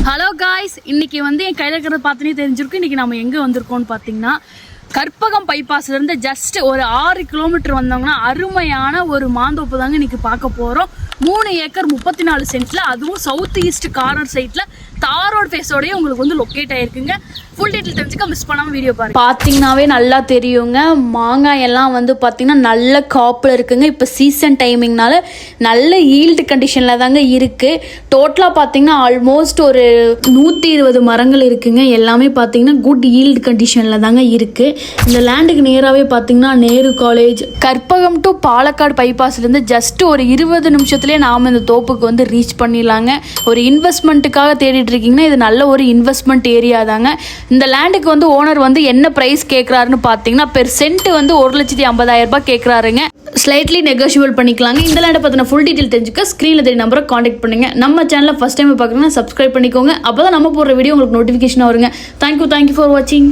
Hello guys, இன்னைக்கு என் கையில் இருக்கிறத பார்த்துனே தெரிஞ்சிருக்கும். இன்னைக்கு நம்ம எங்கே வந்திருக்கோம்னு பார்த்தீங்கன்னா, கற்பகம் பைபாஸ்லேருந்து ஜஸ்ட் ஒரு 6 கிலோமீட்டர் வந்தோம்னா அருமையான ஒரு மாந்தோப்பு தாங்க இன்னைக்கு பார்க்க போகிறோம். 3 ஏக்கர் 34 சென்ட்ல, அதுவும் சவுத் ஈஸ்ட் கார்னர் சைட்டில் தார் ரோட் ஃபேஸோடய உங்களுக்கு லொக்கேட் ஆகிருக்குங்க. ஃபுல் டீட்டெயில் தெரிஞ்சுக்க மிஸ் பண்ணாமல் வீடியோ பாருங்க. பார்த்தீங்கன்னாவே நல்லா தெரியுங்க. மாங்காய் எல்லாம் பார்த்தீங்கன்னா நல்ல காப்பில் இருக்குங்க. இப்போ சீசன் டைமிங்னால நல்ல ஈல்டு கண்டிஷனில் தாங்க இருக்குது. டோட்டலாக பார்த்தீங்கன்னா ஆல்மோஸ்ட் ஒரு 120 மரங்கள் இருக்குங்க. எல்லாமே பார்த்தீங்கன்னா குட் ஈல்டு கண்டிஷனில் தாங்க இருக்குது. இந்த லேண்டுக்கு நேராகவே பார்த்தீங்கன்னா நேரு காலேஜ், கற்பகம் டு பாலக்காடு பைபாஸ்லேருந்து ஜஸ்ட் ஒரு 20 நிமிஷத்துலேயே நாம் இந்த தோப்புக்கு ரீச் பண்ணிடலாங்க. ஒரு இன்வெஸ்ட்மெண்ட்டுக்காக தேடிட்டு இருக்கீங்கன்னா இது நல்ல ஒரு இன்வெஸ்ட்மெண்ட் ஏரியா தாங்க. இந்த லேண்டுக்கு ஓனர் என்ன ப்ரைஸ் கேட்குறாருன்னு பார்த்தீங்கன்னா பெர் சென்ட் 1,50,000 ரூபாய் கேட்குறாருங்க. ஸ்லைட்லி நெகோஷியபிள் பண்ணிக்கலாங்க. இந்த லேண்டை பற்றின ஃபுல் டீட்டெயில் தெரிஞ்சுக்க ஸ்க்ரீனில் தெரிய நம்பரை காண்டாக்ட் பண்ணுங்கள். நம்ம சேனலை ஃபஸ்ட் டைம் பார்க்குறீங்கன்னா சப்ஸ்கிரைப் பண்ணிக்கோங்க. அப்போ தான் நம்ம போடுற வீடியோ உங்களுக்கு நோட்டிஃபிகேஷன் வருங்க. தேங்க்யூ ஃபார் வாட்சிங்.